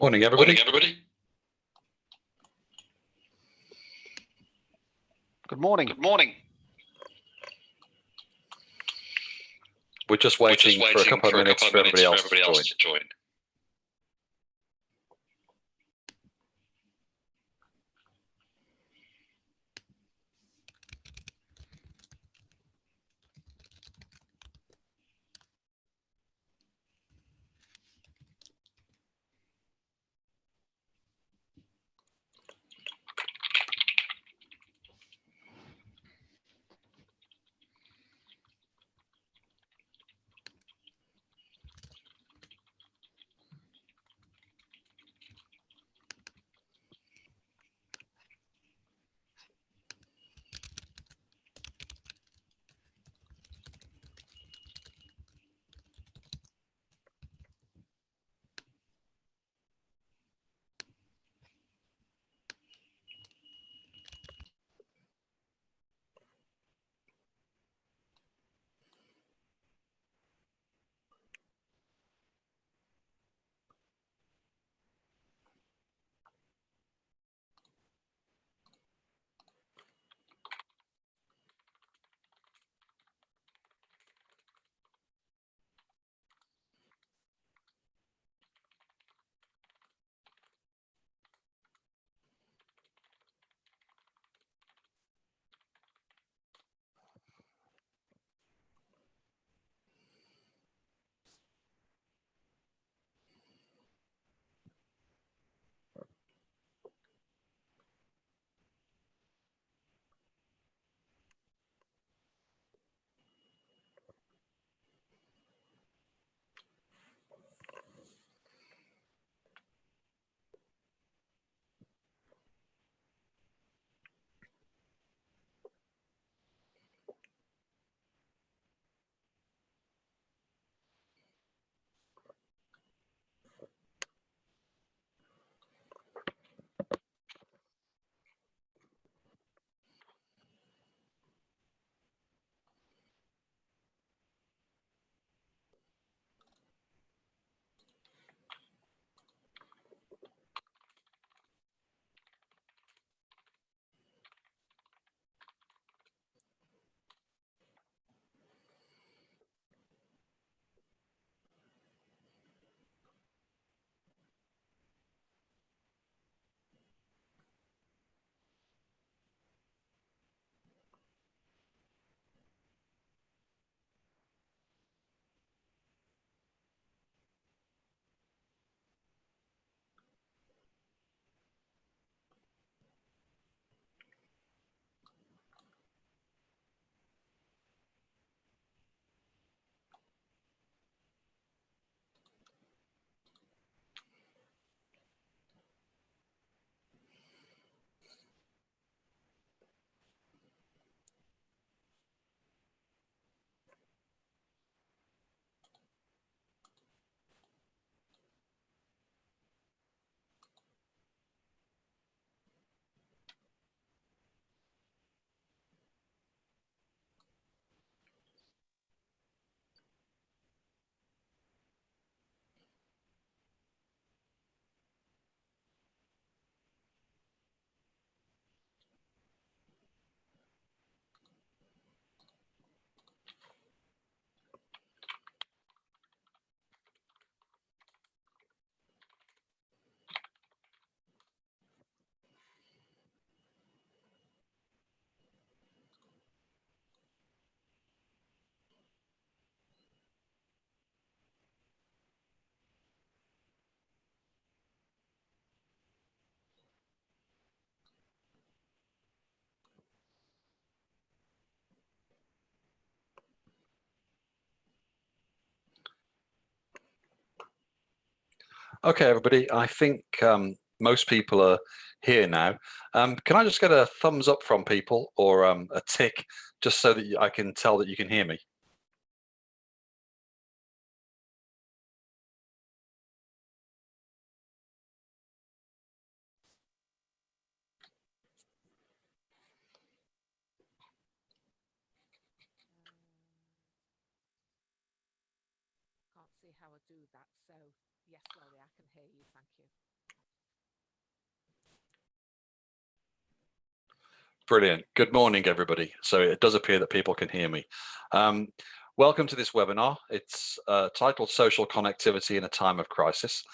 Morning, everybody. Good morning. We're just waiting for a couple of minutes for everybody else to join. Okay, everybody, I think most people are here now. Can I just get a thumbs up from people or a tick, just so that I can tell that you can hear me? Can't see how I do that, so yes, Laurie, I can hear you, thank you. Brilliant. Good morning, everybody. So it does appear that people can hear me. Um, Welcome to this webinar. It's titled Social Connectivity in a Time of Crisis.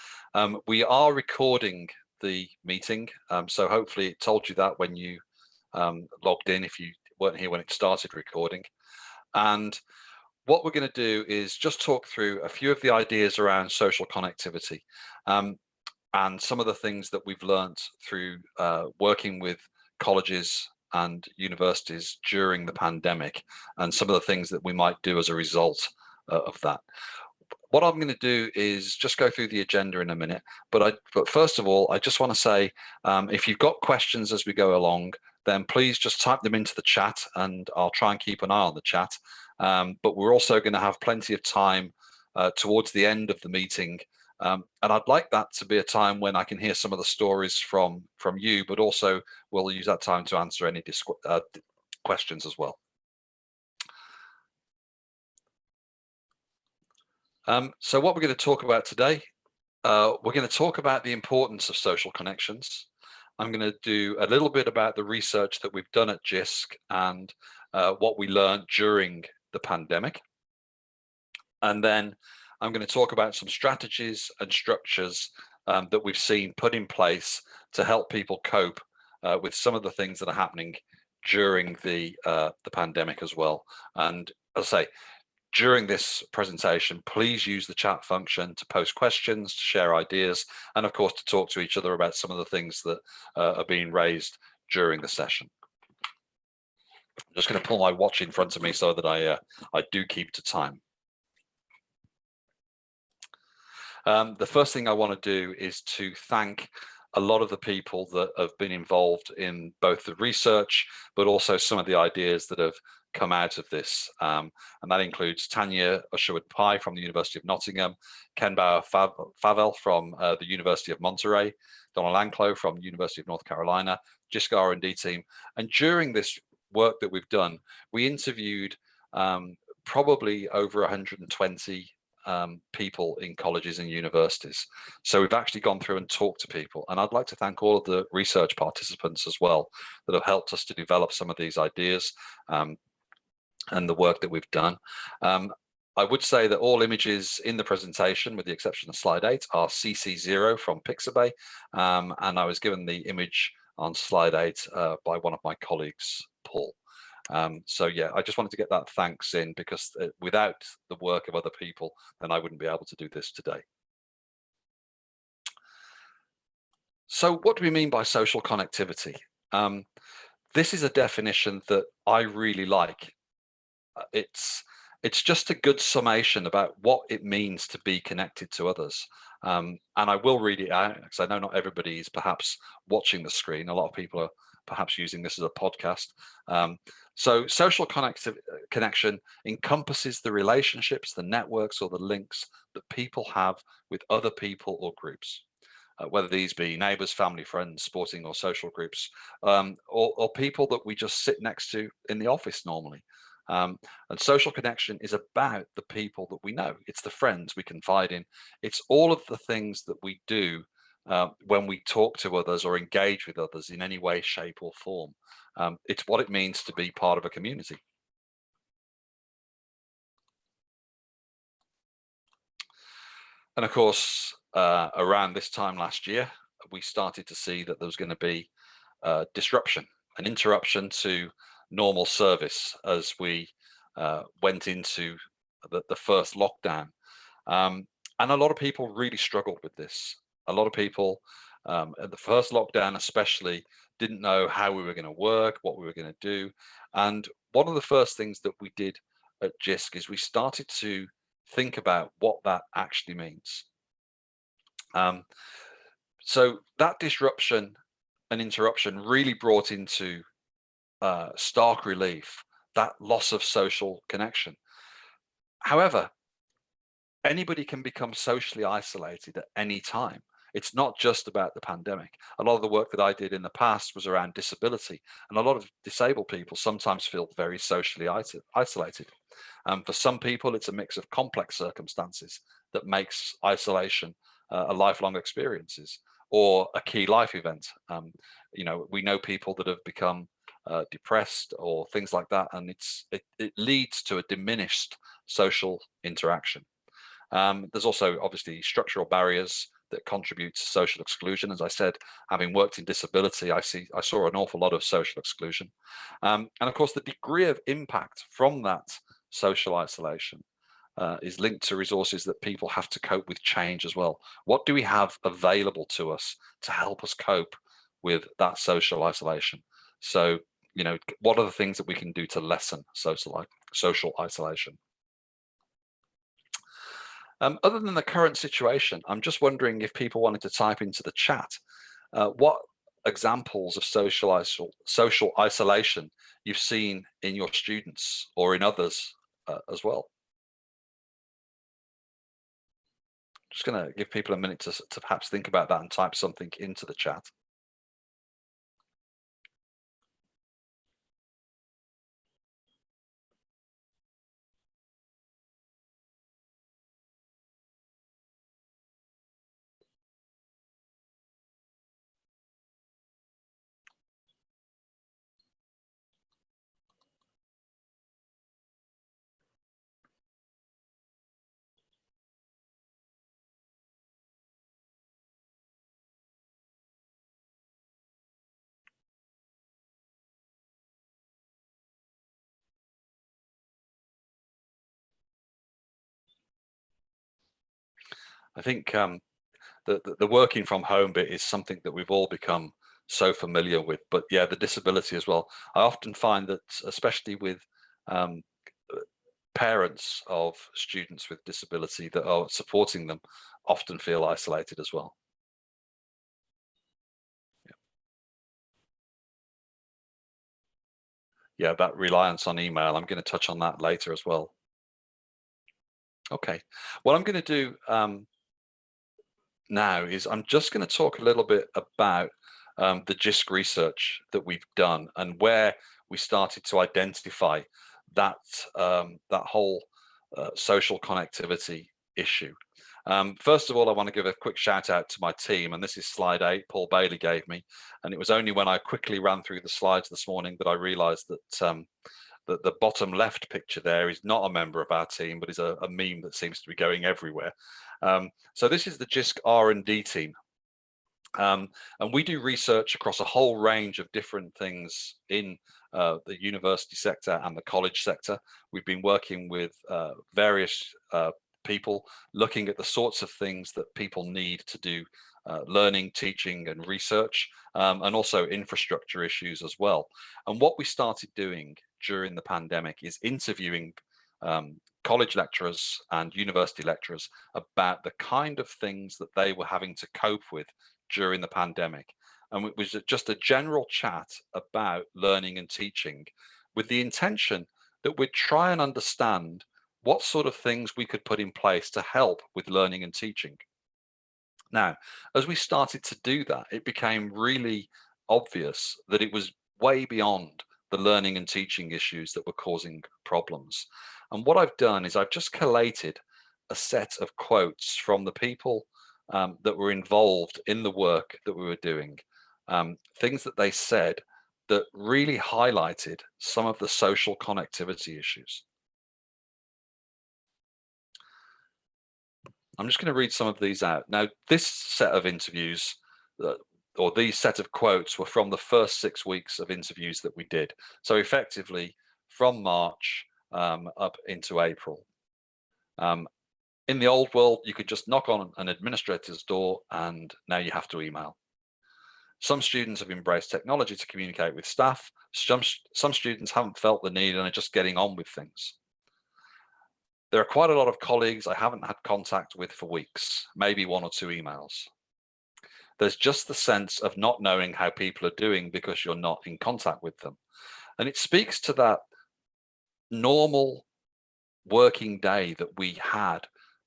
We are recording the meeting, so hopefully it told you that when you logged in, if you weren't here when it started recording. And what we're going to do is just talk through a few of the ideas around social connectivity and some of the things that we've learned through working with colleges and universities during the pandemic, and some of the things that we might do as a result of that. What I'm going to do is just go through the agenda in a minute, but first of all, I just want to say, if you've got questions as we go along, then please just type them into the chat and I'll try and keep an eye on the chat. But we're also going to have plenty of time towards the end of the meeting. And I'd like that to be a time when I can hear some of the stories from you, but also we'll use that time to answer any questions as well. So what we're going to talk about today, we're going to talk about the importance of social connections. I'm going to do a little bit about the research that we've done at Jisc and what we learned during the pandemic. And then I'm going to talk about some strategies and structures that we've seen put in place to help people cope with some of the things that are happening during the pandemic as well. And as I say, during this presentation, please use the chat function to post questions, to share ideas, and of course to talk to each other about some of the things that are being raised during the session. I'm just going to pull my watch in front of me so that I do keep to time. The first thing I want to do is to thank a lot of the people that have been involved in both the research, but also some of the ideas that have come out of this. And that includes Tanya Usherwood-Pye from the University of Nottingham, Ken Bauer-Favel from the University of Monterey, Donald Anclo from University of North Carolina, Jisc R&D team. And during this work that we've done, we interviewed probably over 120 people in colleges and universities. So we've actually gone through and talked to people. And I'd like to thank all of the research participants as well that have helped us to develop some of these ideas and the work that we've done. I would say that all images in the presentation, with the exception of slide 8, are CC0 from Pixabay. And I was given the image on slide 8 by one of my colleagues, Paul. So yeah, I just wanted to get that thanks in, because without the work of other people, then I wouldn't be able to do this today. So what do we mean by social connectivity? This is a definition that I really like. It's just a good summation about what it means to be connected to others. And I will read it out because I know not everybody is perhaps watching the screen. A lot of people are perhaps using this as a podcast. So social connection encompasses the relationships, the networks, or the links that people have with other people or groups, whether these be neighbors, family, friends, sporting or social groups, or people that we just sit next to in the office normally. And social connection is about the people that we know. It's the friends we confide in. It's all of the things that we do when we talk to others or engage with others in any way, shape or form. It's what it means to be part of a community. And of course, around this time last year, we started to see that there was going to be disruption, an interruption to normal service as we went into the first lockdown. And a lot of people really struggled with this. A lot of people at the first lockdown especially didn't know how we were going to work, what we were going to do. And one of the first things that we did at Jisc is we started to think about what that actually means. So that disruption and interruption really brought into stark relief that loss of social connection. However, anybody can become socially isolated at any time. It's not just about the pandemic. A lot of the work that I did in the past was around disability, and a lot of disabled people sometimes feel very socially isolated. For some people, it's a mix of complex circumstances that makes isolation a lifelong experiences or a key life event. You know, we know people that have become depressed or things like that, and it leads to a diminished social interaction. There's also obviously structural barriers that contribute to social exclusion. As I said, having worked in disability, I saw an awful lot of social exclusion. And of course, the degree of impact from that social isolation is linked to resources that people have to cope with change as well. What do we have available to us to help us cope with that social isolation? So, what are the things that we can do to lessen social isolation? Other than the current situation, I'm just wondering if people wanted to type into the chat what examples of social isolation you've seen in your students or in others as well. Just going to give people a minute to perhaps think about that and type something into the chat. I think the working from home bit is something that we've all become so familiar with, but yeah, the disability as well. I often find that, especially with um, parents of students with disability that are supporting them, often feel isolated as well. Yeah, that reliance on email, I'm going to touch on that later as well. Okay, what I'm going to do now is I'm just going to talk a little bit about the Jisc research that we've done and where we started to identify that that whole social connectivity issue. First of all, I want to give a quick shout out to my team, and this is slide 8 Paul Bailey gave me, and it was only when I quickly ran through the slides this morning that I realized that that the bottom left picture there is not a member of our team, but is a meme that seems to be going everywhere. So this is the Jisc R&D team. And we do research across a whole range of different things in the university sector and the college sector. We've been working with various people looking at the sorts of things that people need to do learning, teaching, and research, and also infrastructure issues as well. And what we started doing during the pandemic is interviewing college lecturers and university lecturers about the kind of things that they were having to cope with during the pandemic. And it was just a general chat about learning and teaching with the intention that we'd try and understand what sort of things we could put in place to help with learning and teaching. Now, as we started to do that, it became really obvious that it was way beyond the learning and teaching issues that were causing problems. And what I've done is I've just collated a set of quotes from the people that were involved in the work that we were doing, things that they said that really highlighted some of the social connectivity issues. I'm just going to read some of these out. Now, this set of interviews, or these set of quotes, were from the first 6 weeks of interviews that we did. So effectively, from March up into April. In the old world, you could just knock on an administrator's door and now you have to email. Some students have embraced technology to communicate with staff. Some students haven't felt the need and are just getting on with things. There are quite a lot of colleagues I haven't had contact with for weeks, maybe 1 or 2 emails. There's just the sense of not knowing how people are doing because you're not in contact with them. And it speaks to that normal working day that we had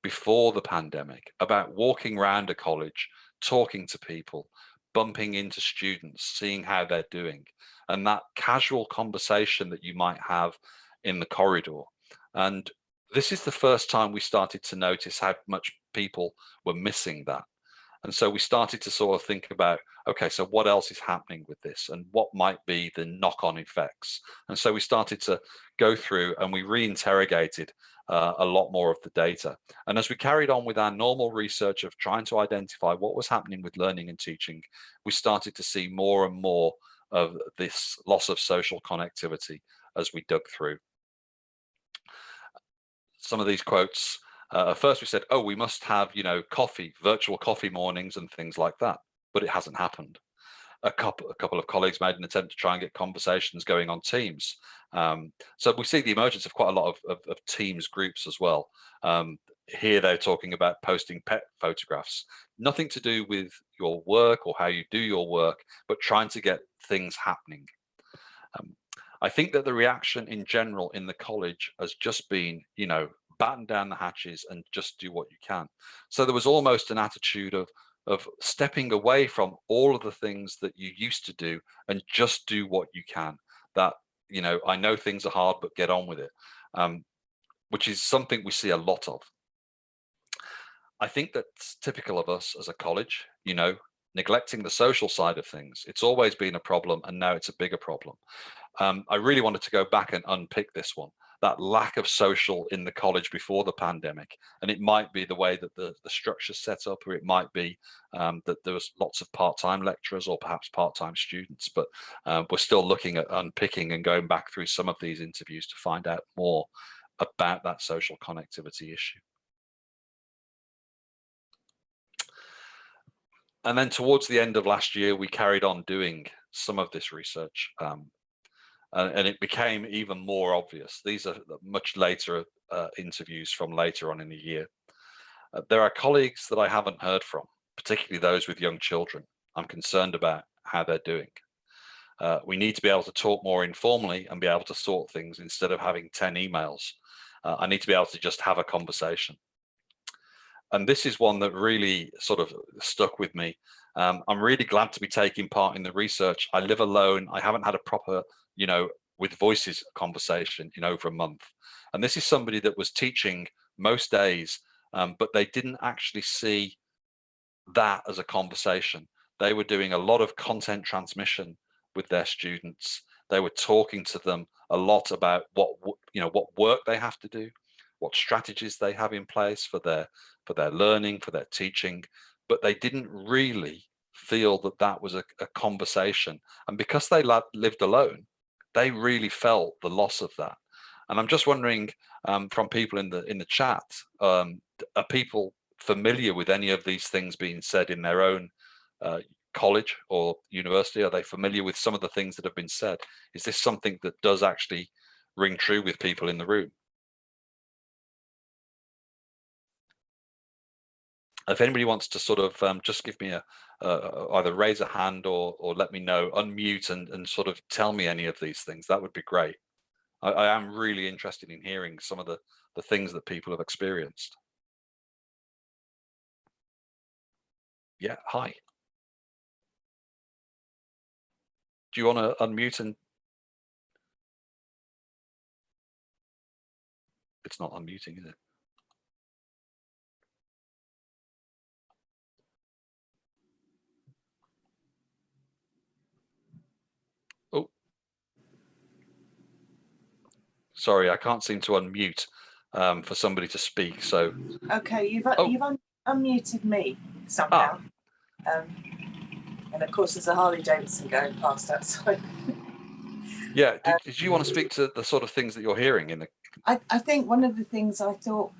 before the pandemic about walking around a college, talking to people, bumping into students, seeing how they're doing, and that casual conversation that you might have in the corridor. And this is the first time we started to notice how much people were missing that. And so we started to sort of think about, okay, so what else is happening with this and what might be the knock-on effects? And so we started to go through and we reinterrogated a lot more of the data. And as we carried on with our normal research of trying to identify what was happening with learning and teaching, we started to see more and more of this loss of social connectivity as we dug through. Some of these quotes, at first we said, oh, we must have, coffee, virtual coffee mornings and things like that, but it hasn't happened. A couple of colleagues made an attempt to try and get conversations going on Teams. So we see the emergence of quite a lot of Teams groups as well. Here they're talking about posting pet photographs, nothing to do with your work or how you do your work, but trying to get things happening. I think that the reaction in general in the college has just been, batten down the hatches and just do what you can. So there was almost an attitude of stepping away from all of the things that you used to do and just do what you can. That, I know things are hard, but get on with it, which is something we see a lot of. I think that's typical of us as a college, neglecting the social side of things. It's always been a problem, and now it's a bigger problem. I really wanted to go back and unpick this one, that lack of social in the college before the pandemic. And it might be the way that the structure's set up, or it might be that there was lots of part-time lecturers or perhaps part-time students, but we're still looking at unpicking and going back through some of these interviews to find out more about that social connectivity issue. And then towards the end of last year, we carried on doing some of this research. And it became even more obvious. These are much later interviews from later on in the year. There are colleagues that I haven't heard from, particularly those with young children. I'm concerned about how they're doing. We need to be able to talk more informally and be able to sort things instead of having 10 emails. I need to be able to just have a conversation. And this is one that really sort of stuck with me. I'm really glad to be taking part in the research. I live alone. I haven't had a proper, with voices conversation in over a month. And this is somebody that was teaching most days, but they didn't actually see that as a conversation. They were doing a lot of content transmission with their students. They were talking to them a lot about what work they have to do, what strategies they have in place for their learning, for their teaching, but they didn't really feel that that was a conversation. And because they lived alone, they really felt the loss of that. And I'm just wondering, from people in the chat, are people familiar with any of these things being said in their own college or university? Are they familiar with some of the things that have been said? Is this something that does actually ring true with people in the room? If anybody wants to sort of just give me either raise a hand or let me know, unmute and sort of tell me any of these things, that would be great. I am really interested in hearing some of the things that people have experienced. Yeah, hi. Do you want to unmute? And it's not unmuting, is it? Oh, sorry, I can't seem to unmute for somebody to speak. So okay, you've unmuted me somehow. And of course, there's a Harley Davidson going past outside. Yeah, did you want to speak to the sort of things that you're hearing in the? I think one of the things I thought,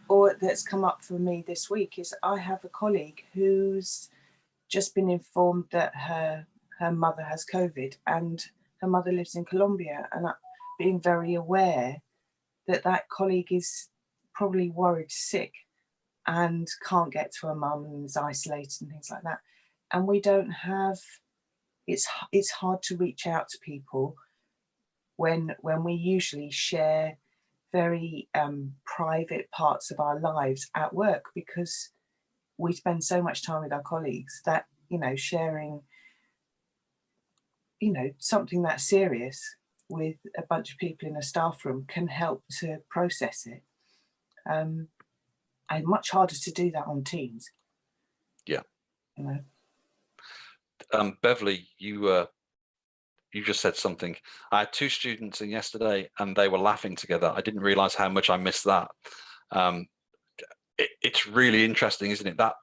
or that's come up for me this week, is I have a colleague who's just been informed that her mother has COVID, and her mother lives in Colombia, and being very aware that that colleague is probably worried sick and can't get to her mum and is isolated and things like that. And we don't have, it's hard to reach out to people when we usually share very private parts of our lives at work, because we spend so much time with our colleagues that, sharing, something that serious with a bunch of people in a staff room can help to process it. And much harder to do that on Teams. Yeah. you know. Beverly, you just said something. I had two students in yesterday and they were laughing together. I didn't realize how much I missed that. It's really interesting, isn't it? That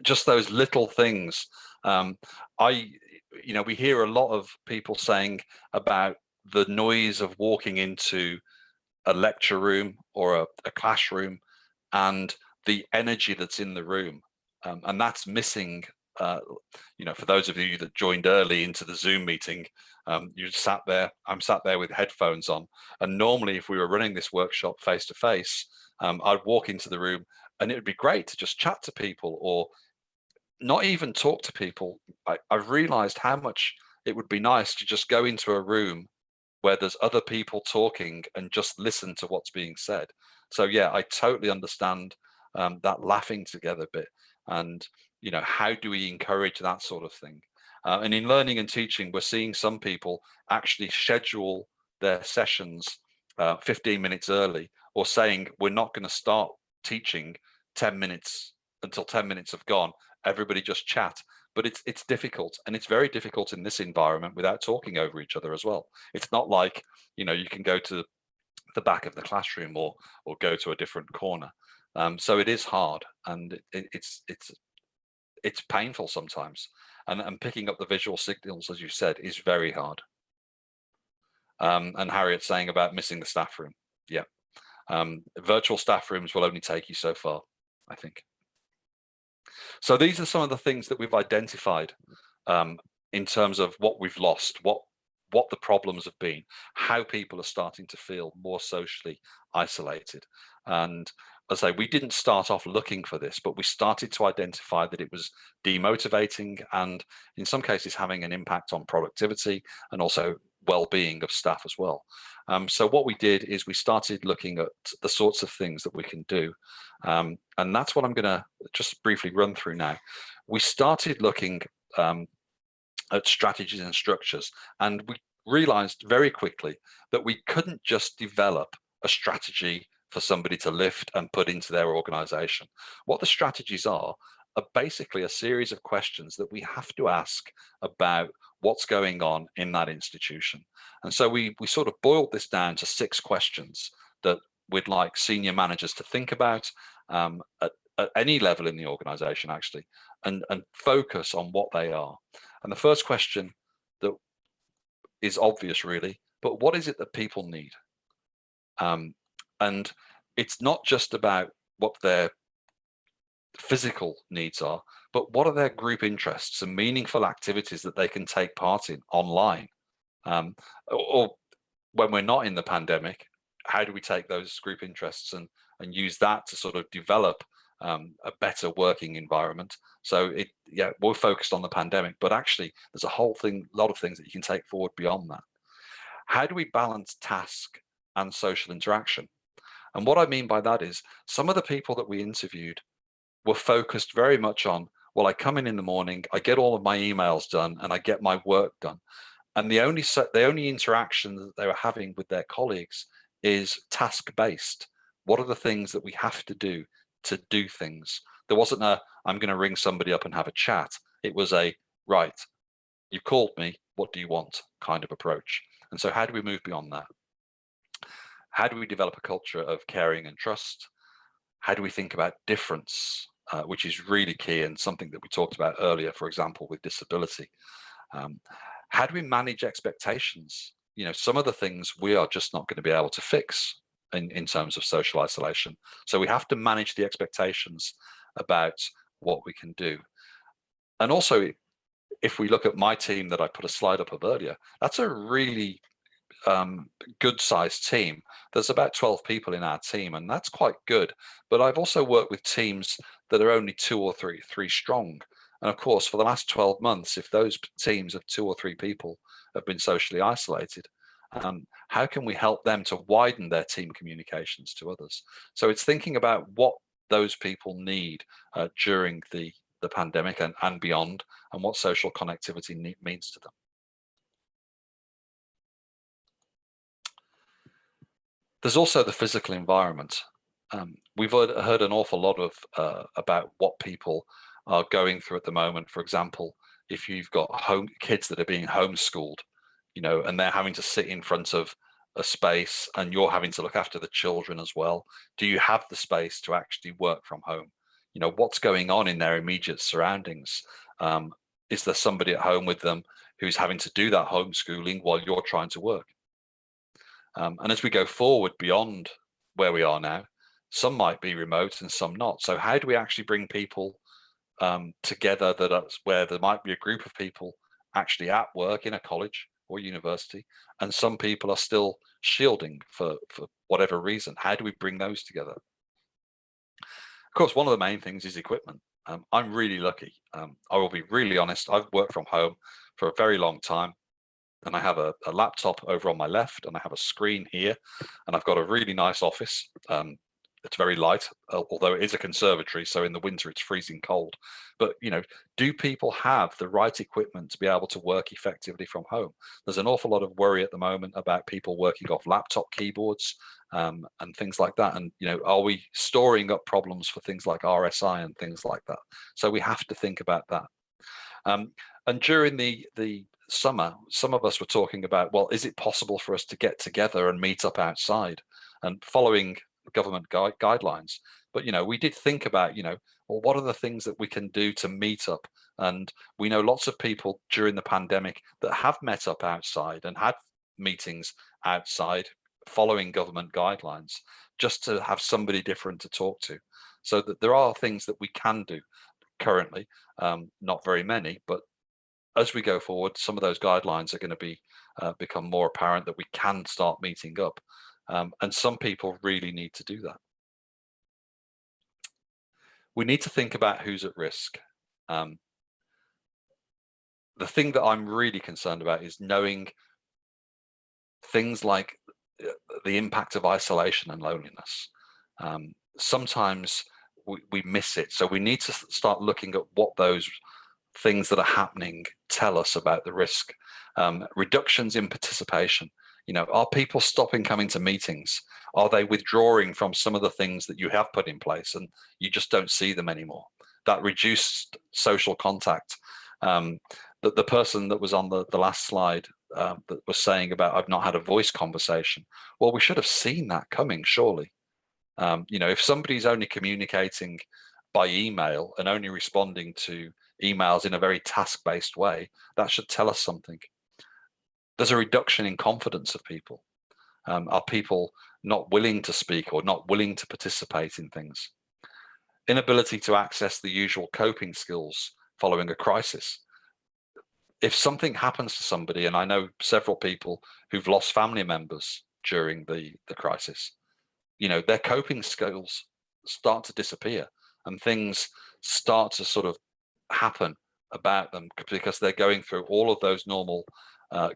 just those little things. We hear a lot of people saying about the noise of walking into a lecture room or a classroom and the energy that's in the room. And that's missing, for those of you that joined early into the Zoom meeting, I'm sat there with headphones on. And normally if we were running this workshop face to face, I'd walk into the room and it would be great to just chat to people or not even talk to people. I've realized how much it would be nice to just go into a room where there's other people talking and just listen to what's being said. So yeah, I totally understand that laughing together bit. And how do we encourage that sort of thing? And in learning and teaching, we're seeing some people actually schedule their sessions 15 minutes early, or saying we're not going to start teaching 10 minutes until 10 minutes have gone. Everybody just chat. But it's difficult, and it's very difficult in this environment without talking over each other as well. It's not like you can go to the back of the classroom or go to a different corner. So it is hard, and it's painful sometimes, and picking up the visual signals, as you said, is very hard. And Harriet's saying about missing the staff room. Yeah, virtual staff rooms will only take you so far, I think. So these are some of the things that we've identified in terms of what we've lost, what the problems have been, how people are starting to feel more socially isolated. And as I say, we didn't start off looking for this, but we started to identify that it was demotivating and in some cases having an impact on productivity and also well-being of staff as well. So what we did is we started looking at the sorts of things that we can do. And that's what I'm going to just briefly run through now. We started looking at strategies and structures, and we realized very quickly that we couldn't just develop a strategy for somebody to lift and put into their organization. What the strategies are basically a series of questions that we have to ask about what's going on in that institution. And so we sort of boiled this down to 6 questions that we'd like senior managers to think about at any level in the organization, actually, and focus on what they are. And the first question that is obvious, really, but what is it that people need? And it's not just about what their physical needs are, but what are their group interests and meaningful activities that they can take part in online? Or when we're not in the pandemic, how do we take those group interests and use that to sort of develop a better working environment? So we're focused on the pandemic, but actually there's a lot of things that you can take forward beyond that. How do we balance task and social interaction? And what I mean by that is some of the people that we interviewed were focused very much on, well, I come in the morning, I get all of my emails done and I get my work done. And the only interaction that they were having with their colleagues is task-based. What are the things that we have to do things? There wasn't I'm going to ring somebody up and have a chat. It was right, you called me, what do you want kind of approach. And so how do we move beyond that? How do we develop a culture of caring and trust? How do we think about difference, which is really key and something that we talked about earlier, for example, with disability? How do we manage expectations? Some of the things we are just not going to be able to fix in terms of social isolation. So we have to manage the expectations about what we can do. And also, if we look at my team that I put a slide up of earlier, that's a really good sized team. There's about 12 people in our team, and that's quite good. But I've also worked with teams that are only 2 or 3 strong. And of course, for the last 12 months, if those teams of 2 or 3 people have been socially isolated, how can we help them to widen their team communications to others? So it's thinking about what those people need during the pandemic and beyond, and what social connectivity means to them. There's also the physical environment. We've heard an awful lot of about what people are going through at the moment. For example, if you've got home kids that are being homeschooled, and they're having to sit in front of a space and you're having to look after the children as well, do you have the space to actually work from home? What's going on in their immediate surroundings? Is there somebody at home with them who's having to do that homeschooling while you're trying to work? And as we go forward beyond where we are now, some might be remote and some not. So how do we actually bring people together that's where there might be a group of people actually at work in a college or university, and some people are still shielding for whatever reason? How do we bring those together? Of course, one of the main things is equipment. I'm really lucky. I will be really honest. I've worked from home for a very long time, and I have a laptop over on my left, and I have a screen here, and I've got a really nice office. It's very light, although it is a conservatory, so in the winter it's freezing cold. But do people have the right equipment to be able to work effectively from home? There's an awful lot of worry at the moment about people working off laptop keyboards and things like that. And are we storing up problems for things like RSI and things like that? So we have to think about that. And during the summer, some of us were talking about, well, is it possible for us to get together and meet up outside? And following government guidelines, but we did think about, well, what are the things that we can do to meet up? And we know lots of people during the pandemic that have met up outside and had meetings outside following government guidelines, just to have somebody different to talk to. So that there are things that we can do currently, not very many, but as we go forward, some of those guidelines are going to be become more apparent, that we can start meeting up. And some people really need to do that. We need to think about who's at risk. The thing that I'm really concerned about is knowing things like the impact of isolation and loneliness. Sometimes we miss it. So we need to start looking at what those things that are happening tell us about the risk. Reductions in participation. Are people stopping coming to meetings? Are they withdrawing from some of the things that you have put in place and you just don't see them anymore? That reduced social contact. The person that was on the last slide that was saying about, I've not had a voice conversation. Well, we should have seen that coming, surely. If somebody's only communicating by email and only responding to emails in a very task-based way, that should tell us something. There's a reduction in confidence of people. Are people not willing to speak or not willing to participate in things? Inability to access the usual coping skills following a crisis. If something happens to somebody, and I know several people who've lost family members during the crisis, their coping skills start to disappear and things start to sort of happen about them because they're going through all of those normal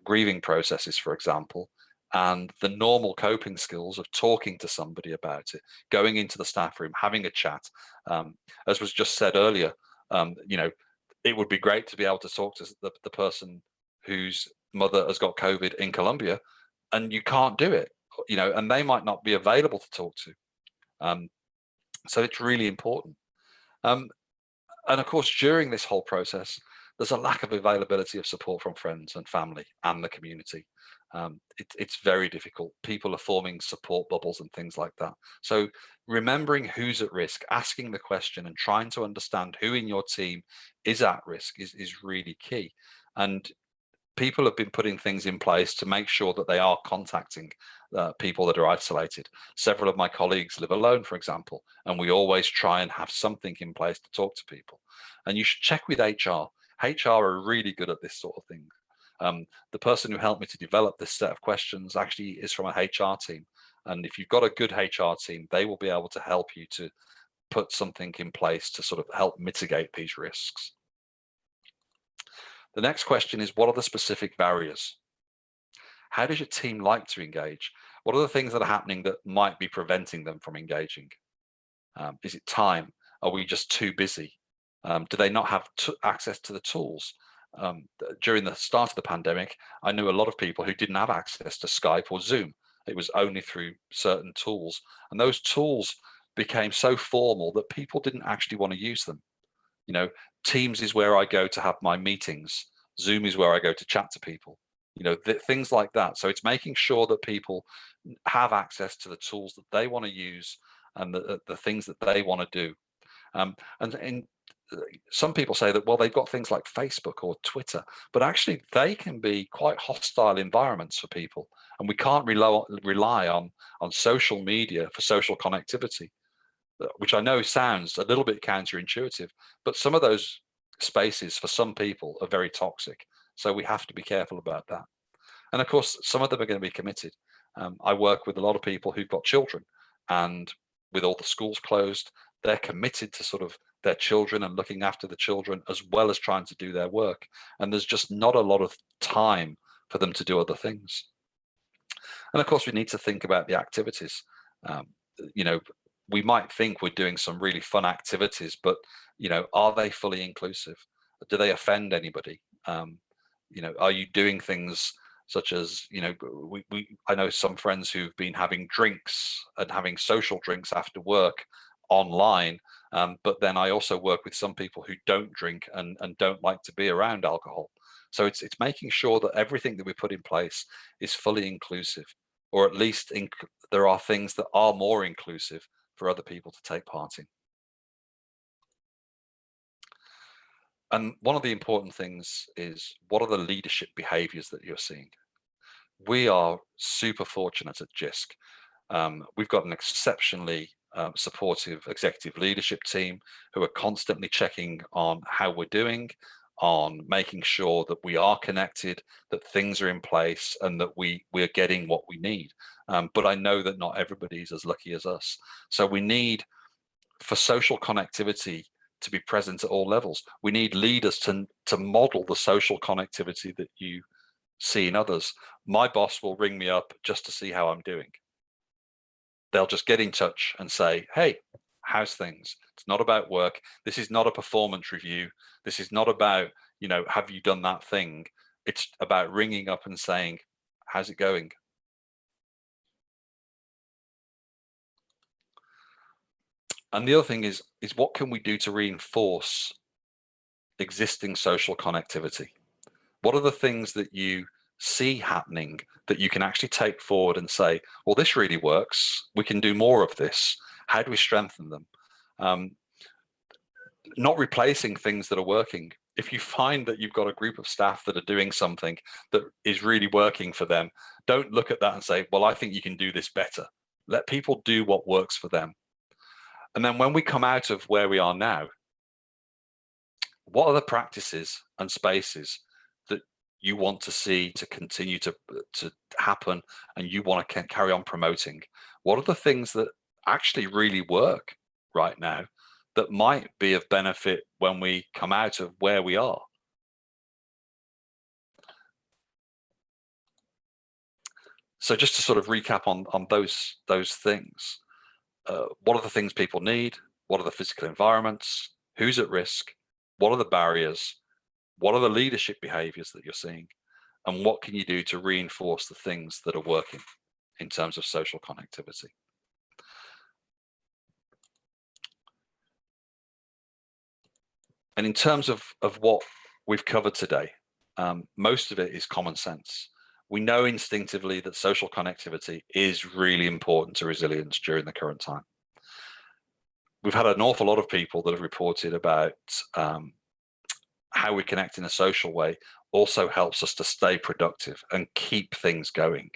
grieving processes, for example, and the normal coping skills of talking to somebody about it, going into the staff room, having a chat. As was just said earlier, it would be great to be able to talk to the person whose mother has got COVID in Colombia, and you can't do it, and they might not be available to talk to. So it's really important. And of course, during this whole process, there's a lack of availability of support from friends and family and the community. It's very difficult. People are forming support bubbles and things like that. So remembering who's at risk, asking the question and trying to understand who in your team is at risk is really key. And people have been putting things in place to make sure that they are contacting people that are isolated. Several of my colleagues live alone, for example, and we always try and have something in place to talk to people. And you should check with HR. HR are really good at this sort of thing. The person who helped me to develop this set of questions actually is from a HR team. And if you've got a good HR team, they will be able to help you to put something in place to sort of help mitigate these risks. The next question is, what are the specific barriers? How does your team like to engage? What are the things that are happening that might be preventing them from engaging? Is it time? Are we just too busy? Do they not have access to the tools? During the start of the pandemic, I knew a lot of people who didn't have access to Skype or Zoom. It was only through certain tools. And those tools became so formal that people didn't actually want to use them. You know, Teams is where I go to have my meetings. Zoom is where I go to chat to people. You know, things like that. So it's making sure that people have access to the tools that they want to use and the things that they want to do. And some people say that, well, they've got things like Facebook or Twitter, but actually they can be quite hostile environments for people. And we can't rely on social media for social connectivity, which I know sounds a little bit counterintuitive, but some of those spaces for some people are very toxic. So we have to be careful about that. And of course, some of them are going to be committed. I work with a lot of people who've got children, and with all the schools closed, they're committed to sort of their children and looking after the children as well as trying to do their work. And there's just not a lot of time for them to do other things. And of course, we need to think about the activities. Um, you know, we might think we're doing some really fun activities, but are they fully inclusive? Do they offend anybody? Are you doing things such as, I know some friends who've been having drinks and having social drinks after work online, but then I also work with some people who don't drink and don't like to be around alcohol. So it's making sure that everything that we put in place is fully inclusive, or at least there are things that are more inclusive for other people to take part in. And one of the important things is, what are the leadership behaviors that you're seeing? We are super fortunate at Jisc. We've got an exceptionally supportive executive leadership team who are constantly checking on how we're doing, on making sure that we are connected, that things are in place, and that we're getting what we need. But I know that not everybody is as lucky as us. So we need, for social connectivity to be present at all levels, we need leaders to model the social connectivity that you see in others. My boss will ring me up just to see how I'm doing. They'll just get in touch and say, hey, how's things? It's not about work. This is not a performance review. This is not about, have you done that thing? It's about ringing up and saying, how's it going? And the other thing is what can we do to reinforce existing social connectivity? What are the things that you see happening that you can actually take forward and say, well, this really works. We can do more of this. How do we strengthen them? Not replacing things that are working. If you find that you've got a group of staff that are doing something that is really working for them, don't look at that and say, well, I think you can do this better. Let people do what works for them. And then when we come out of where we are now, what are the practices and spaces that you want to see to continue to happen and you want to carry on promoting? What are the things that actually really work right now that might be of benefit when we come out of where we are? So just to sort of recap on those things, what are the things people need? What are the physical environments? Who's at risk? What are the barriers? What are the leadership behaviors that you're seeing? And what can you do to reinforce the things that are working in terms of social connectivity? And in terms of what we've covered today, most of it is common sense. We know instinctively that social connectivity is really important to resilience during the current time. We've had an awful lot of people that have reported about how we connect in a social way also helps us to stay productive and keep things going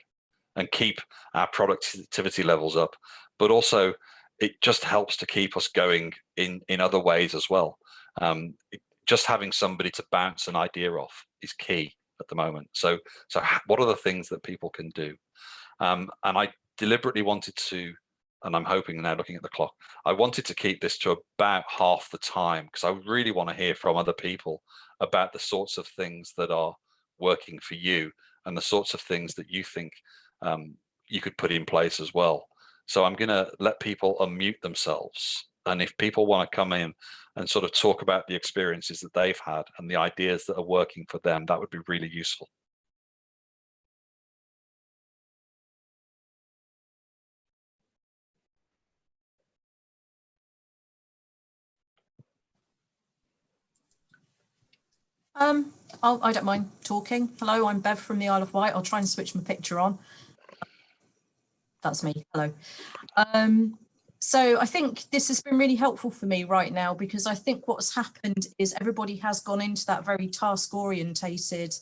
and keep our productivity levels up, but also it just helps to keep us going in other ways as well. Just having somebody to bounce an idea off is key at the moment. So what are the things that people can do? And I deliberately wanted to, and I'm hoping now, looking at the clock, I wanted to keep this to about half the time because I really want to hear from other people about the sorts of things that are working for you and the sorts of things that you think you could put in place as well. So I'm going to let people unmute themselves. And if people want to come in and sort of talk about the experiences that they've had and the ideas that are working for them, that would be really useful. I don't mind talking. Hello, I'm Bev from the Isle of Wight. I'll try and switch my picture on. That's me. Hello. So I think this has been really helpful for me right now, because I think what's happened is everybody has gone into that very task orientated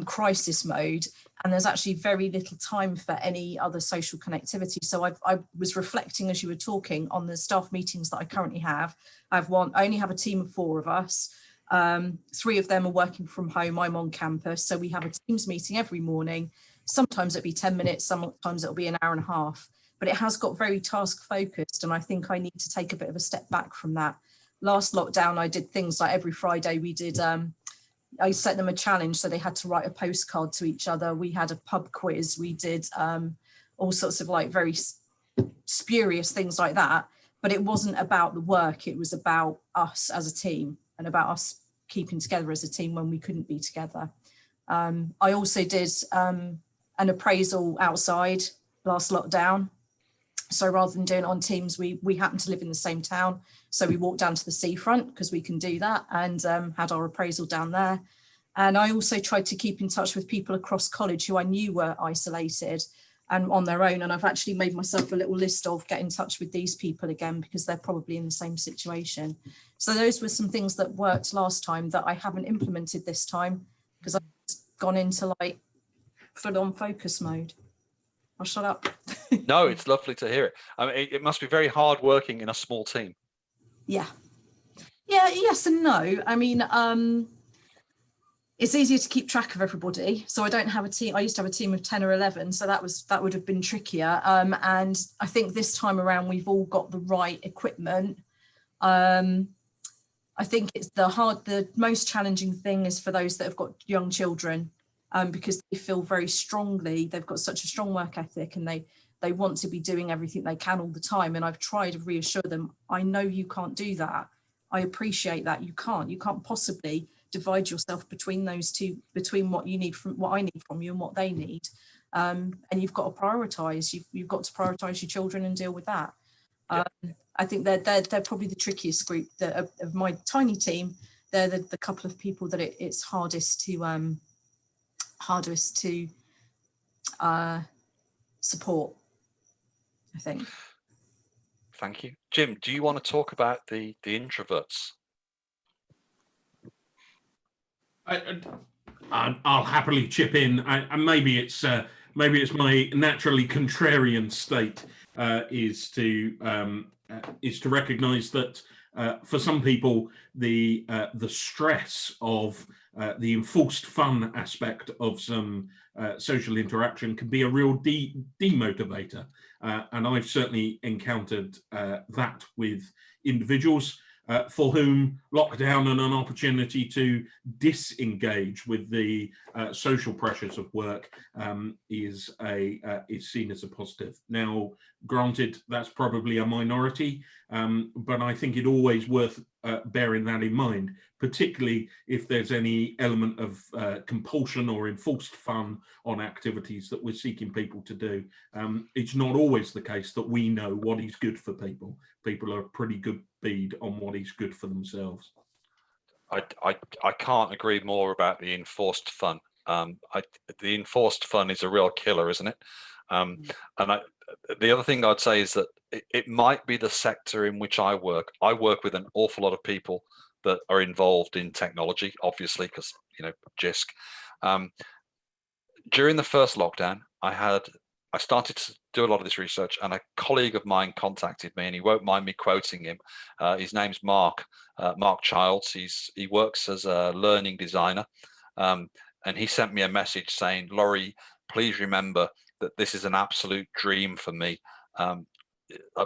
crisis mode, and there's actually very little time for any other social connectivity. So I was reflecting as you were talking on the staff meetings that I currently have. I only have a team of 4 of us. 3 of them are working from home. I'm on campus. So we have a Teams meeting every morning. Sometimes it'll be 10 minutes, sometimes it'll be an hour and a half, but it has got very task focused. And I think I need to take a bit of a step back from that. Last lockdown, I did things like every Friday we did, I set them a challenge. So they had to write a postcard to each other. We had a pub quiz. We did all sorts of like very spurious things like that. But it wasn't about the work. It was about us as a team and about us keeping together as a team when we couldn't be together. I also did an appraisal outside last lockdown. So rather than doing it on Teams, we happened to live in the same town. So we walked down to the seafront because we can do that, and had our appraisal down there. And I also tried to keep in touch with people across college who I knew were isolated and on their own. And I've actually made myself a little list of get in touch with these people again, because they're probably in the same situation. So those were some things that worked last time that I haven't implemented this time, because I've gone into like full on focus mode. I'll shut up. No, it's lovely to hear it. I mean, it must be very hard working in a small team. Yeah, yes and no. I mean, it's easier to keep track of everybody. So I don't have a team. I used to have a team of 10 or 11. So that would have been trickier. And I think this time around, we've all got the right equipment. I think it's the most challenging thing is for those that have got young children, because they feel very strongly, they've got such a strong work ethic, and they want to be doing everything they can all the time. And I've tried to reassure them, I know you can't do that. I appreciate that. You can't possibly divide yourself between those two, between what you need from what I need from you and what they need. And you've got to prioritize. You've got to prioritize your children and deal with that. Yeah. I think they're probably the trickiest group of my tiny team. They're the couple of people that it's hardest to support, I think. Thank you. Jim, do you want to talk about the introverts? I'll happily chip in. And maybe it's my naturally contrarian state is to recognise that for some people the stress of the enforced fun aspect of some social interaction can be a real demotivator, and I've certainly encountered that with individuals for whom lockdown and an opportunity to disengage with the social pressures of work is seen as a positive. Now, granted, that's probably a minority, but I think it always worth bearing that in mind, particularly if there's any element of compulsion or enforced fun on activities that we're seeking people to do. It's not always the case that we know what is good for people. People are a pretty good bead on what is good for themselves. I can't agree more about the enforced fun. The enforced fun is a real killer, isn't it? And the other thing I'd say is that it might be the sector in which I work. I work with an awful lot of people that are involved in technology, obviously, because, you know, Jisc. During the first lockdown, I started to do a lot of this research, and a colleague of mine contacted me, and he won't mind me quoting him. His name's Mark Childs. He works as a learning designer, and he sent me a message saying, "Laurie, please remember that this is an absolute dream for me.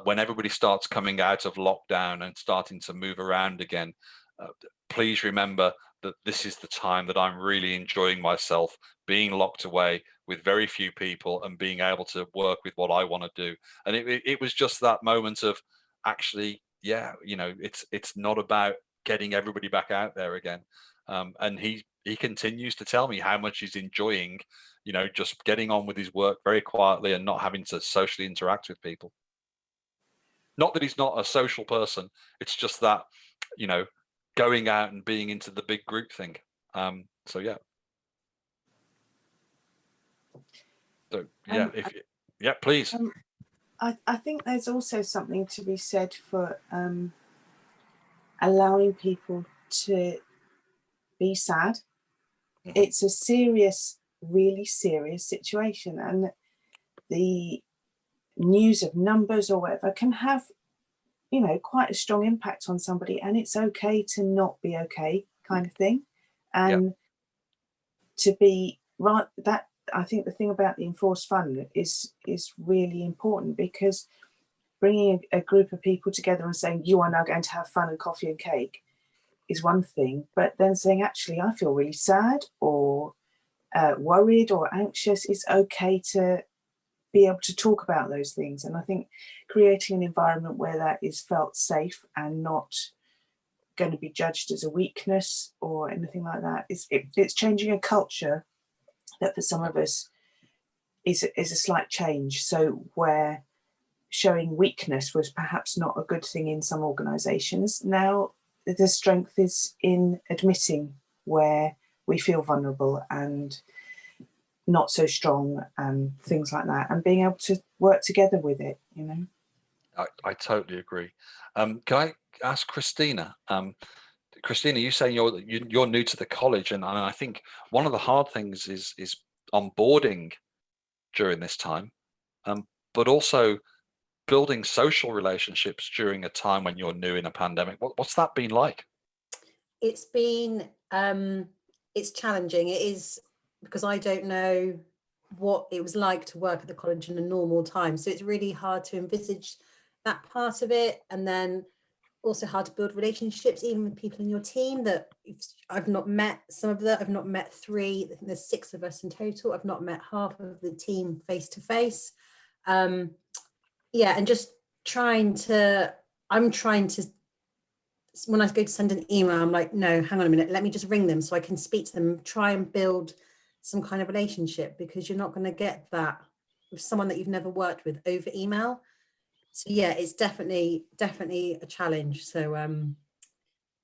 When everybody starts coming out of lockdown and starting to move around again, please remember that this is the time that I'm really enjoying myself, being locked away with very few people and being able to work with what I want to do." And it was just that moment of actually, yeah, you know, it's not about getting everybody back out there again. And he continues to tell me how much he's enjoying, you know, just getting on with his work very quietly and not having to socially interact with people. Not that he's not a social person, it's just that, you know, going out and being into the big group thing. So yeah. So yeah, please. I think there's also something to be said for allowing people to be sad. It's a serious, really serious situation, and the news of numbers or whatever can have, you know, quite a strong impact on somebody, and it's okay to not be okay, kind of thing. And to be right, that I think the thing about the enforced fun is really important, because bringing a group of people together and saying you are now going to have fun and coffee and cake is one thing, but then saying actually I feel really sad or worried or anxious, it's okay to be able to talk about those things. And I think creating an environment where that is felt safe and not going to be judged as a weakness or anything like that, it's changing a culture that for some of us is a slight change. So where showing weakness was perhaps not a good thing in some organisations, now the strength is in admitting where we feel vulnerable and not so strong and things like that, and being able to work together with it, you know. I totally agree. Can I ask Christina? Christina, you saying you're new to the college, and I think one of the hard things is onboarding during this time, but also building social relationships during a time when you're new in a pandemic. What's that been like? It's been it's challenging. It is, because I don't know what it was like to work at the college in a normal time, so it's really hard to envisage that part of it. And then also hard to build relationships even with people in your team that I've not met. Some of them I've not met. 3, I think there's 6 of us in total. I've not met half of the team face to face. And just I'm trying to, when I go to send an email, I'm like, no, hang on a minute, let me just ring them so I can speak to them, try and build some kind of relationship, because you're not going to get that with someone that you've never worked with over email. So yeah, it's definitely a challenge. So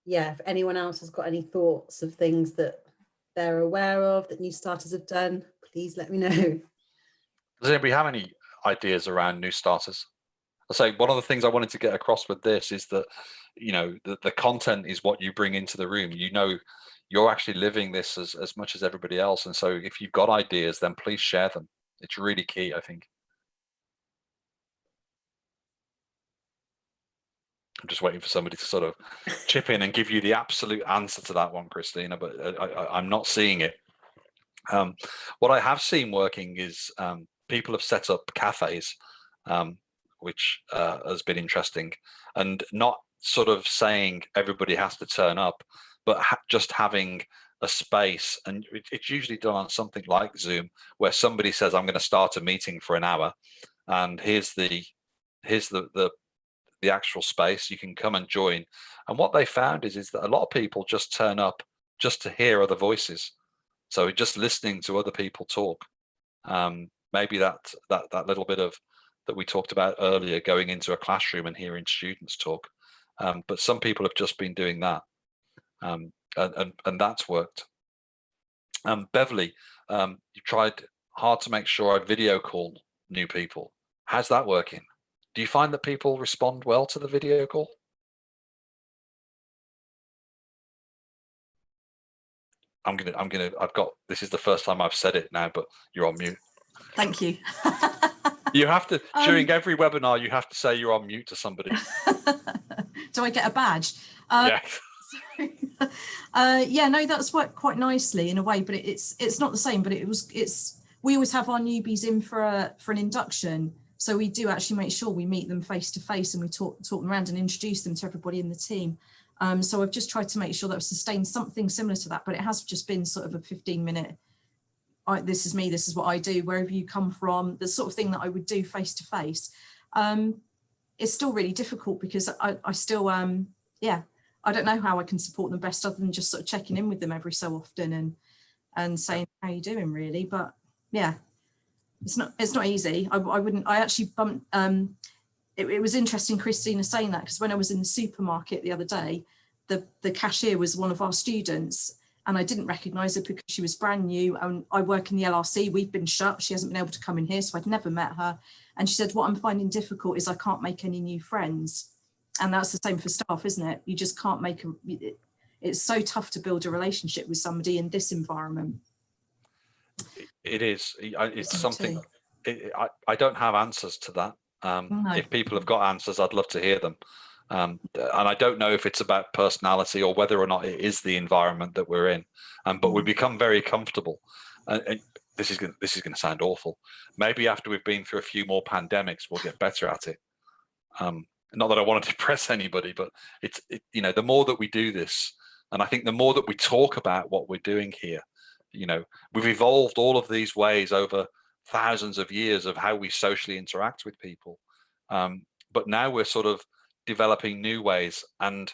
if anyone else has got any thoughts of things that they're aware of that new starters have done, please let me know. Does anybody have any ideas around new starters? I'll say one of the things I wanted to get across with this is that, you know, the content is what you bring into the room. You know, you're actually living this as much as everybody else. And so if you've got ideas, then please share them. It's really key, I think. I'm just waiting for somebody to sort of chip in and give you the absolute answer to that one, Christina, but I'm not seeing it. What I have seen working is people have set up cafes, which has been interesting, and not sort of saying everybody has to turn up, but just having a space. And it's usually done on something like Zoom, where somebody says, I'm going to start a meeting for an hour, and here's the actual space. You can come and join. And what they found is that a lot of people just turn up just to hear other voices. So just listening to other people talk. Maybe that little bit of that we talked about earlier, going into a classroom and hearing students talk. But some people have just been doing that, and that's worked. Beverly, you tried hard to make sure I video call new people. How's that working? Do you find that people respond well to the video call? This is the first time I've said it now, but you're on mute. Thank you. You have to, during every webinar, you have to say you're on mute to somebody. Do I get a badge? Yeah. No, that's worked quite nicely in a way, but it's not the same. But we always have our newbies in for an induction, so we do actually make sure we meet them face to face and we talk them around and introduce them to everybody in the team. So I've just tried to make sure that I've sustained something similar to that, but it has just been sort of a 15-minute. This is me, this is what I do, wherever you come from, the sort of thing that I would do face to face. It's still really difficult because I still, I don't know how I can support them best other than just sort of checking in with them every so often and saying, how you doing, really? But yeah, it's not easy. I actually bumped, it was interesting, Christina, saying that, because when I was in the supermarket the other day, the cashier was one of our students, and I didn't recognise her because she was brand new. And I work in the LRC, we've been shut, she hasn't been able to come in here, so I'd never met her. And she said, what I'm finding difficult is I can't make any new friends. And that's the same for staff, isn't it? You just can't make it's so tough to build a relationship with somebody in this environment. It is. It's something. Too. I don't have answers to that. No. If people have got answers, I'd love to hear them. And I don't know if it's about personality or whether or not it is the environment that we're in. But we become very comfortable. And this is going to sound awful. Maybe after we've been through a few more pandemics, we'll get better at it. Not that I want to depress anybody, but the more that we do this, and I think the more that we talk about what we're doing here, we've evolved all of these ways over thousands of years of how we socially interact with people. But now we're sort of developing new ways, and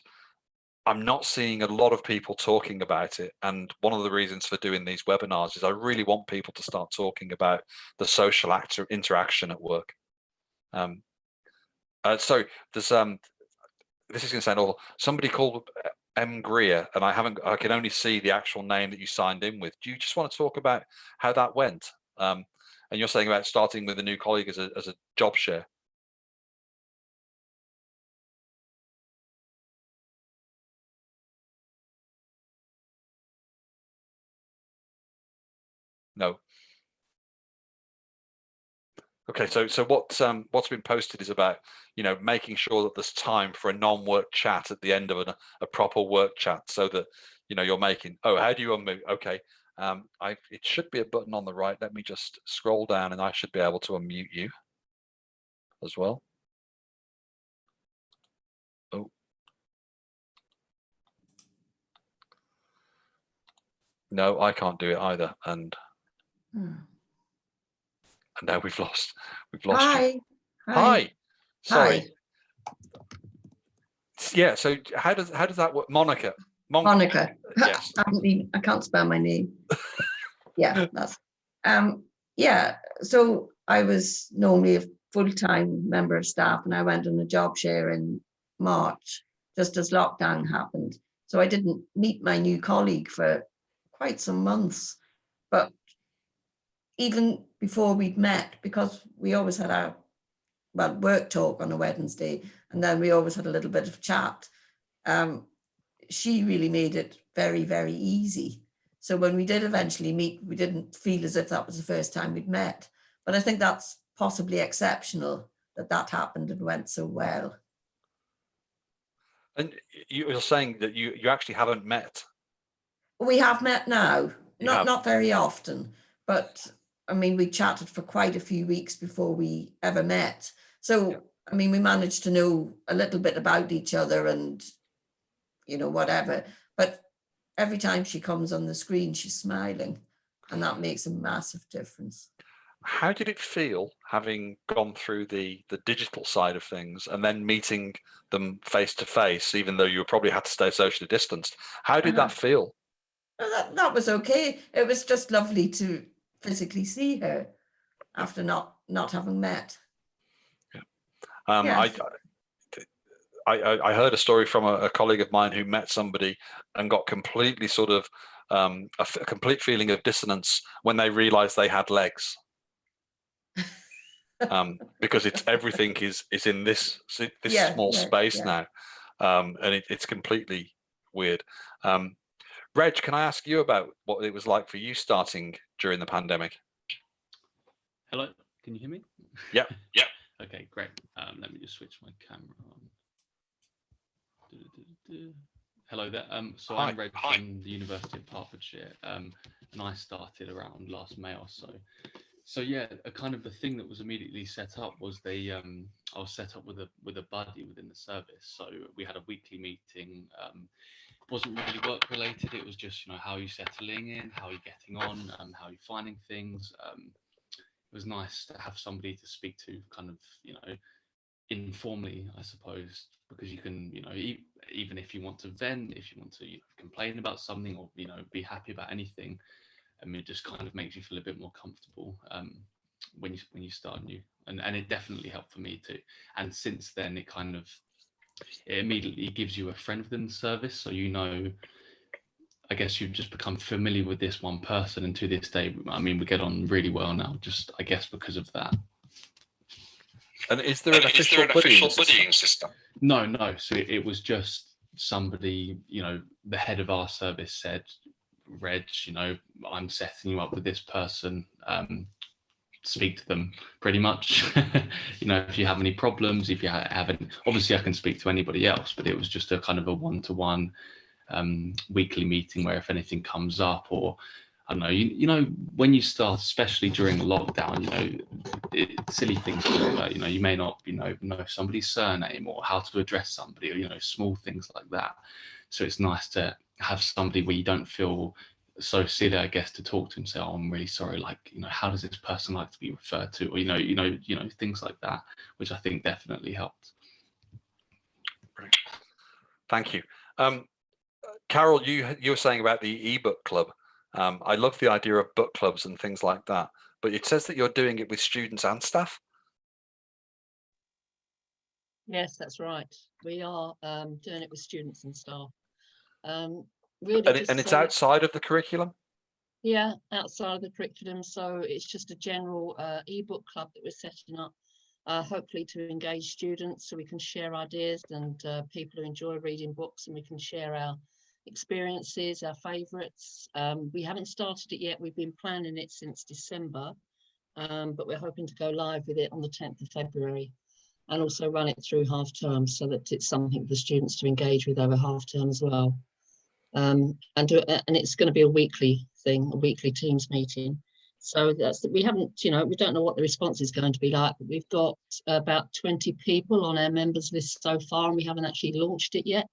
I'm not seeing a lot of people talking about it. And one of the reasons for doing these webinars is I really want people to start talking about the social interaction at work. So there's this is going to sound awful. Somebody called M. Greer, and I can only see the actual name that you signed in with. Do you just want to talk about how that went? And you're saying about starting with a new colleague as a job share. No. Okay, so what's been posted is about making sure that there's time for a non-work chat at the end of a proper work chat, so that you're making. Oh, how do you unmute? Okay, it should be a button on the right. Let me just scroll down, and I should be able to unmute you as well. Oh, no, I can't do it either, and now we've lost Hi. you. Hi. Sorry. Hi. Yeah. So how does that work? Monica. Yes. I can't spell my name. Yeah, that's yeah. So I was normally a full-time member of staff, and I went on a job share in March, just as lockdown happened. So I didn't meet my new colleague for quite some months. But even before we'd met, because we always had our work talk on a Wednesday, and then we always had a little bit of chat. She really made it very, very easy. So when we did eventually meet, we didn't feel as if that was the first time we'd met. But I think that's possibly exceptional that happened and went so well. And you're saying that you actually haven't met? We have met now, not very often, but I mean, we chatted for quite a few weeks before we ever met. So, yeah. I mean, we managed to know a little bit about each other and, whatever. But every time she comes on the screen, she's smiling, and that makes a massive difference. How did it feel having gone through the digital side of things and then meeting them face to face, even though you probably had to stay socially distanced? How did that feel? That was okay. It was just lovely to physically see her after not having met. Yeah. Yes. I heard a story from a colleague of mine who met somebody and got completely sort of a complete feeling of dissonance when they realized they had legs. Because everything is in this small space now, and it's completely weird. Reg, can I ask you about what it was like for you starting during the pandemic? Hello, can you hear me? Yeah. Okay, great. Let me just switch my camera on. Hello there. So Hi. I'm Reg from the University of Hertfordshire, and I started around last May or so. So yeah, a kind of the thing that was immediately set up was I was set up with a buddy within the service. So we had a weekly meeting. It wasn't really work related. It was just how are you settling in, how are you getting on, how are you finding things. It was nice to have somebody to speak to, kind of informally, I suppose, because you can even if you want to vent, if you want to complain about something, or be happy about anything. It just kind of makes you feel a bit more comfortable when you start new, and it definitely helped for me too. And since then, it kind of it immediately gives you a friend within the service. So, you know, I guess you've just become familiar with this one person, and to this day, I mean, we get on really well now, just, I guess, because of that. And is there an official buddying system? No, no. So it was just somebody, you know, the head of our service said, Reg, you know, I'm setting you up with this person. Speak to them, pretty much. You know, if you have any problems, if you have any, obviously I can speak to anybody else, but it was just a kind of a one-to-one weekly meeting where if anything comes up, or I don't know, you know, when you start, especially during lockdown, you know, silly things, you know, you may not, you know somebody's surname or how to address somebody, or, you know, small things like that. So it's nice to have somebody where you don't feel so silly, I guess, to talk to and say, oh, I'm really sorry, like, you know, how does this person like to be referred to, or, you know, things like that, which I think definitely helped. Brilliant. Thank you. Carol, you were saying about the ebook club. I love the idea of book clubs and things like that, but it says that you're doing it with students and staff. Yes, that's right. We are doing it with students and staff. Really, and it's outside of the curriculum? Yeah, outside of the curriculum. So it's just a general ebook club that we're setting up, hopefully to engage students so we can share ideas, and people who enjoy reading books, and we can share our experiences, our favourites. We haven't started it yet. We've been planning it since December, but we're hoping to go live with it on the 10th of February. And also run it through half term so that it's something for the students to engage with over half term as well. And it's going to be a weekly thing, a weekly Teams meeting. So we haven't, you know, we don't know what the response is going to be like, but we've got about 20 people on our members list so far, and we haven't actually launched it yet.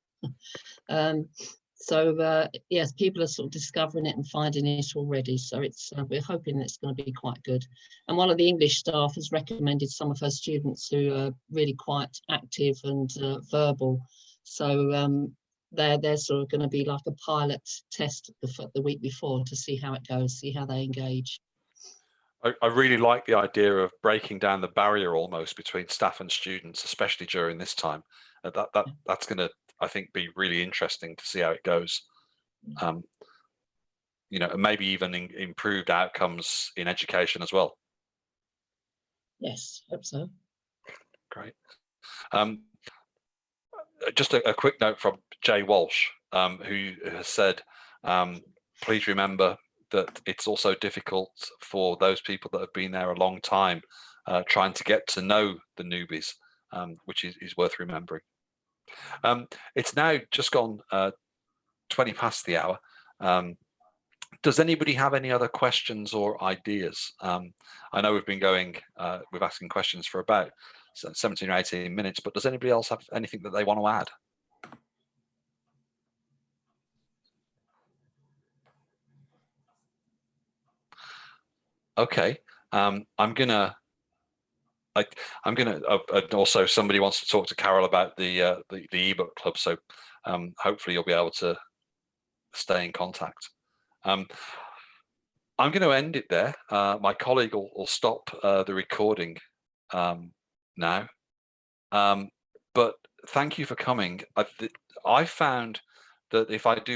Yes, people are sort of discovering it and finding it already. So it's we're hoping it's going to be quite good. And one of the English staff has recommended some of her students who are really quite active and verbal. So they're sort of going to be like a pilot test the week before to see how it goes, see how they engage. I really like the idea of breaking down the barrier almost between staff and students, especially during this time. That's going to, I think, be really interesting to see how it goes. You know, and maybe even improved outcomes in education as well. Yes, hope so. Great. Just a quick note from Jay Walsh, who has said, please remember that it's also difficult for those people that have been there a long time, trying to get to know the newbies, which is worth remembering. It's now just gone 20 past the hour. Does anybody have any other questions or ideas? I know we've been going, we've asking questions for about 17 or 18 minutes, but does anybody else have anything that they want to add? Okay, I'm gonna also, somebody wants to talk to Carol about the ebook club, so hopefully you'll be able to stay in contact. I'm going to end it there. My colleague will stop the recording now. But thank you for coming. I found that if I do